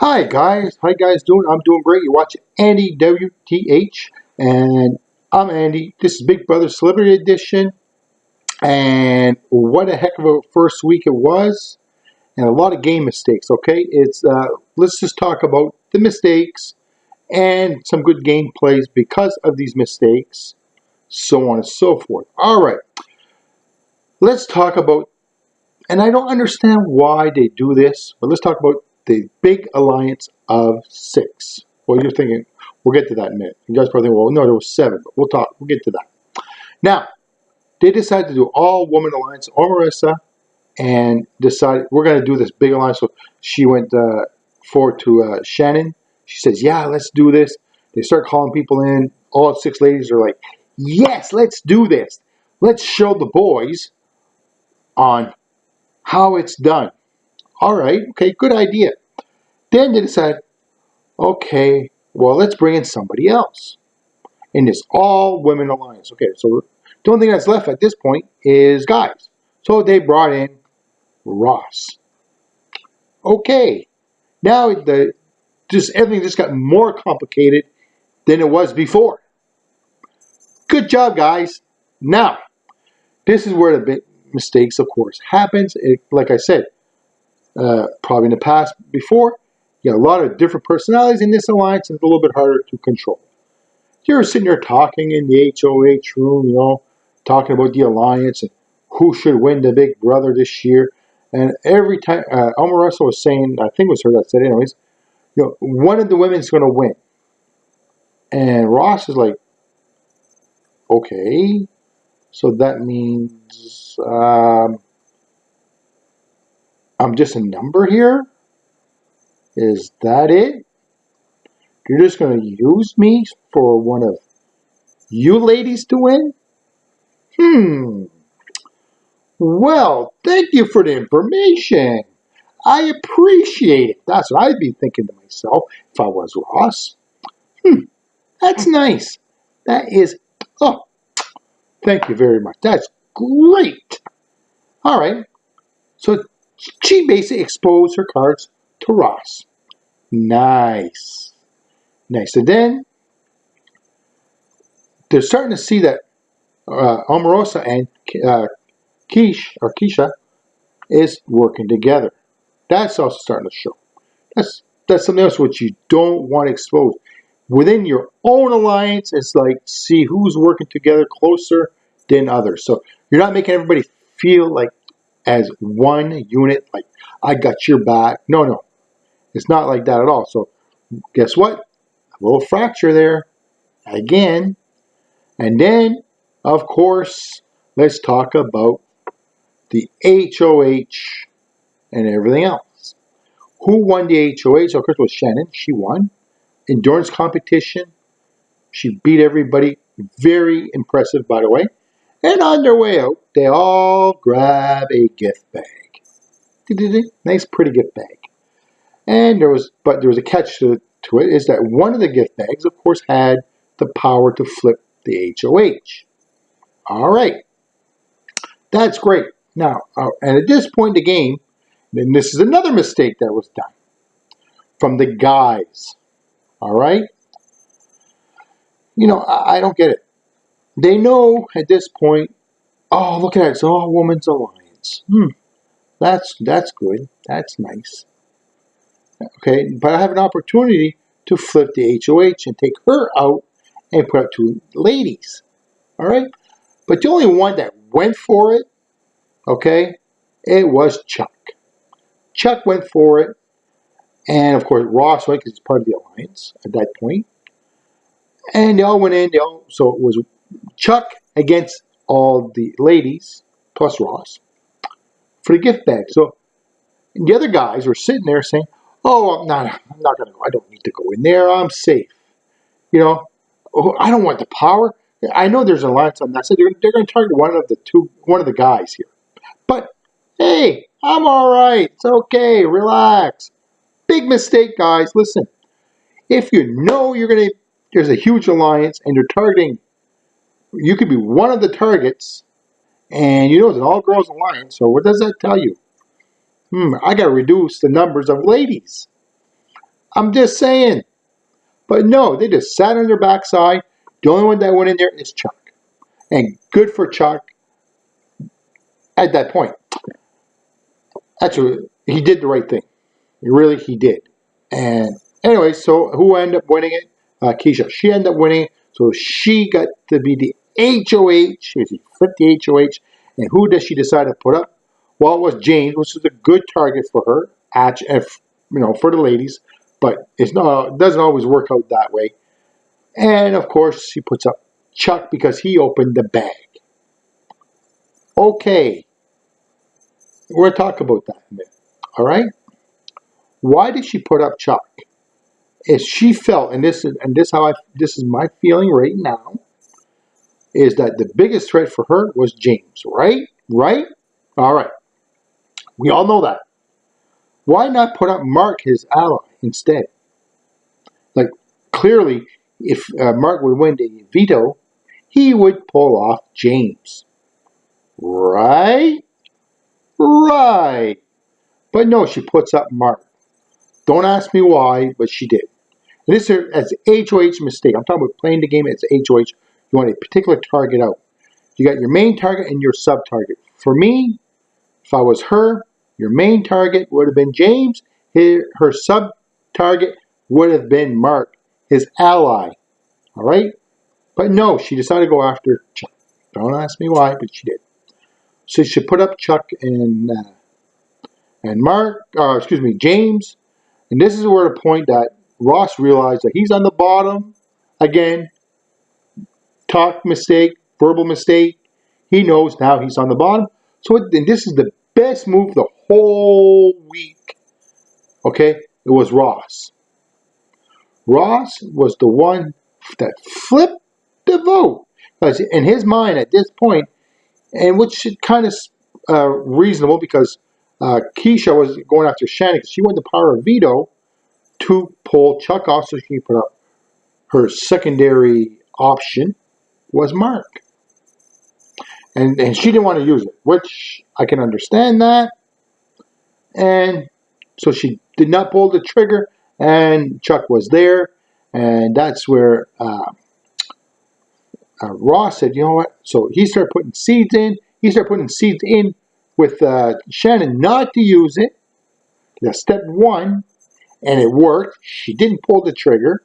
Hi guys, how you guys doing? I'm doing great. You're watching Andy WTH, and I'm Andy. This is Big Brother Celebrity Edition, and what a heck of a first week it was, and a lot of game mistakes. Okay, let's just talk about the mistakes and some good game plays because of these mistakes, so on and so forth. All right, let's talk about, and I don't understand why they do this, but let's talk about the big alliance of 6. Well, you're thinking, we'll get to that in a minute. You guys probably think, well, no, there was 7, but we'll get to that. Now, they decided to do all-woman alliance, Marissa, and decided we're going to do this big alliance. So she went forward to Shannon. She says, yeah, let's do this. They start calling people in. All 6 ladies are like, yes, let's do this. Let's show the boys on how it's done. All right, okay, good idea. Then they decide, okay, well, let's bring in somebody else in this all-women alliance. Okay, so the only thing that's left at this point is guys. So they brought in Ross. Okay, now everything just got more complicated than it was before. Good job, guys. Now, this is where the big mistakes, of course, happens. Like I said, probably in the past before, you got a lot of different personalities in this alliance, and it's a little bit harder to control. You're sitting there talking in the HOH room, talking about the alliance and who should win the Big Brother this year. And every time, Omarosa was saying, I think it was her that said, anyways, one of the women's going to win. And Ross is like, okay, so that means I'm just a number here? Is that it? You're just going to use me for one of you ladies to win? Well, thank you for the information. I appreciate it. That's what I'd be thinking to myself if I was Ross. That's nice. That is, oh, thank you very much. That's great. All right. So she basically exposed her cards to Ross. Nice. Nice. And then they're starting to see that Omarosa and Keisha is working together. That's also starting to show. That's something else which you don't want to expose. Within your own alliance, it's like, see who's working together closer than others. So you're not making everybody feel like as one unit, like I got your back. No. It's not like that at all. So guess what? A little fracture there again. And then, of course, let's talk about the HOH and everything else. Who won the HOH? Of course, it was Shannon. She won. Endurance competition. She beat everybody. Very impressive, by the way. And on their way out, they all grab a gift bag. Nice, pretty gift bag. And there was a catch to it, is that one of the gift bags, of course, had the power to flip the HOH. All right. That's great. Now, and at this point in the game, then this is another mistake that was done from the guys. All right? I don't get it. They know at this point, oh, look at it. It's all women's alliance. That's good. That's nice. Okay, but I have an opportunity to flip the HOH and take her out and put up 2 ladies. All right? But the only one that went for it, okay, it was Chuck. Chuck went for it. And, of course, Ross went because he's part of the alliance at that point. And they all went in. So it was Chuck against all the ladies, plus Ross, for the gift bag. So the other guys were sitting there saying, oh, I'm not going to go. I don't need to go in there. I'm safe. I don't want the power. I know there's an alliance on that side. They're going to target one of the guys here. But, hey, I'm all right. It's okay. Relax. Big mistake, guys. Listen, if you know there's a huge alliance and you're targeting, you could be one of the targets, and it's an all-girls alliance, so what does that tell you? I got to reduce the numbers of ladies. I'm just saying. But no, they just sat on their backside. The only one that went in there is Chuck. And good for Chuck at that point. Actually, he did the right thing. He did. And anyway, so who ended up winning it? Keisha. She ended up winning it. So she got to be the HOH. She flipped the HOH. And who does she decide to put up? Well, it was James, which is a good target for her, for the ladies. But it doesn't always work out that way. And of course, she puts up Chuck because he opened the bag. Okay, we're going to talk about that in a minute. All right. Why did she put up Chuck? Is she felt, this is my feeling right now, is that the biggest threat for her was James, right? Right? All right. We all know that. Why not put up Mark, his ally, instead? Like, clearly, if Mark would win the veto, he would pull off James. Right? Right. But no, she puts up Mark. Don't ask me why, but she did. And this is as HOH mistake. I'm talking about playing the game as HOH. You want a particular target out. You got your main target and your sub-target. For me, if I was her, your main target would have been James. Her sub-target would have been Mark, his ally. All right? But no, she decided to go after Chuck. Don't ask me why, but she did. So she put up Chuck and James. And this is where the point that Ross realized that he's on the bottom. Again, talk mistake, verbal mistake. He knows now he's on the bottom. So this is the best move the whole week. Okay? It was Ross. Ross was the one that flipped the vote. Because in his mind at this point, and which is kind of reasonable because Keisha was going after Shannon because she wanted the power of veto to pull Chuck off so she could put up her secondary option was Mark. And she didn't want to use it, which I can understand that. And so she did not pull the trigger, and Chuck was there. And that's where Ross said, you know what? So he started putting seeds in. He started putting seeds in with Shannon not to use it. That's step one. And it worked. She didn't pull the trigger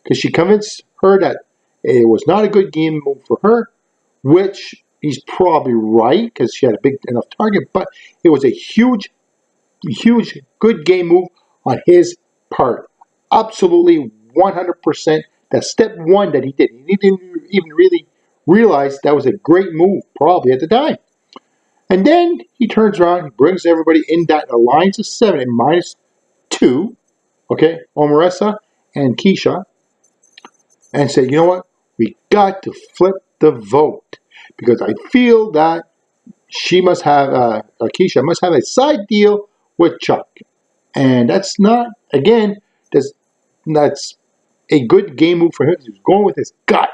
because she convinced her that it was not a good game move for her, which he's probably right because she had a big enough target, but it was a huge good game move on his part. Absolutely 100%. That's step one that he did. He didn't even really realize that was a great move probably at the time. And then he turns around, he brings everybody in that alliance of 7 and -2. Okay, Omaressa and Keisha, and say, you know what? We got to flip the vote because I feel that she must have, Keisha must have a side deal with Chuck, and that's not that's a good game move for him. He's going with his gut,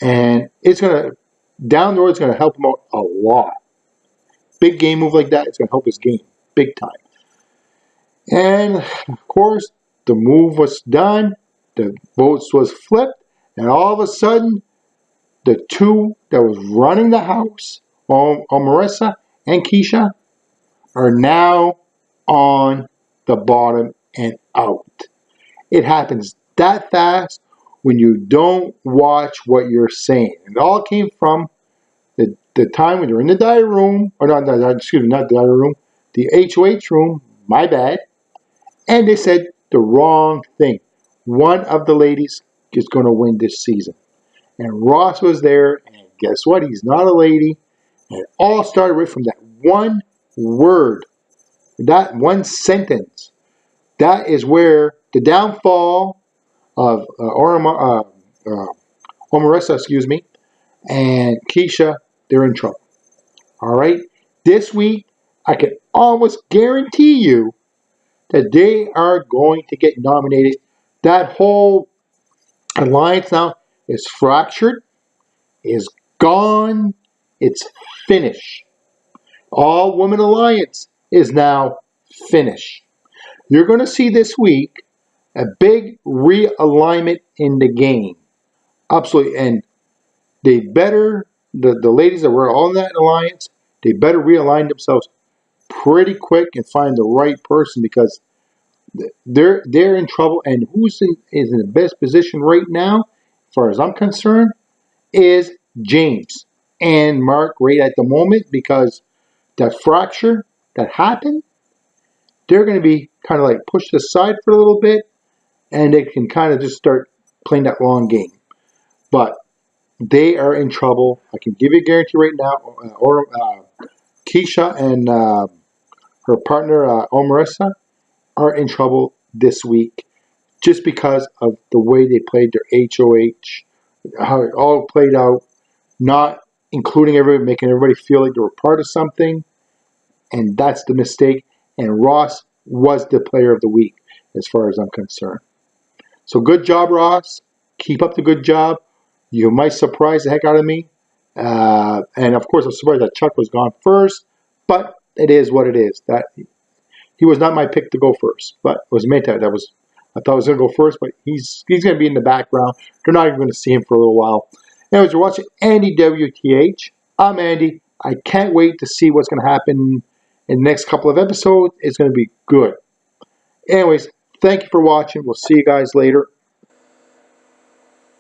and it's gonna down the road. It's gonna help him out a lot. Big game move like that, it's gonna help his game big time. And of course, the move was done, the votes was flipped, and all of a sudden, the two that was running the house, Omaressa and Keisha, are now on the bottom and out. It happens that fast when you don't watch what you're saying. It all came from the time when you're in the diary room, or not the diary room, the HOH room, my bad, and they said the wrong thing. One of the ladies is going to win this season. And Ross was there, and guess what? He's not a lady. And it all started right from that one word, that one sentence. That is where the downfall of Omaressa, and Keisha, they're in trouble. All right? This week, I can almost guarantee you that they are going to get nominated. That whole alliance now is fractured, is gone, it's finished. All Women Alliance is now finished. You're going to see this week A big realignment in the game. Absolutely. And they better, the ladies that were on that alliance, they better realign themselves pretty quick and find the right person, because they're in trouble. And is in the best position right now, as far as I'm concerned, is James and Mark right at the moment, because that fracture that happened, they're going to be kind of like pushed aside for a little bit, and they can kind of just start playing that long game. But they are in trouble. I can give you a guarantee right now. Or Keisha and her partner Omarissa are in trouble this week, just because of the way they played their HOH, how it all played out, not including everybody, making everybody feel like they were part of something, and that's the mistake. And Ross was the player of the week, as far as I'm concerned. So good job, Ross. Keep up the good job. You might surprise the heck out of me. And of course, I'm surprised that Chuck was gone first, but it is what it is. That he was not my pick to go first, but it was Meta. I thought I was going to go first, but he's going to be in the background. They're not even going to see him for a little while. Anyways, you're watching Andy WTH. I'm Andy. I can't wait to see what's going to happen in the next couple of episodes. It's going to be good. Anyways, thank you for watching. We'll see you guys later.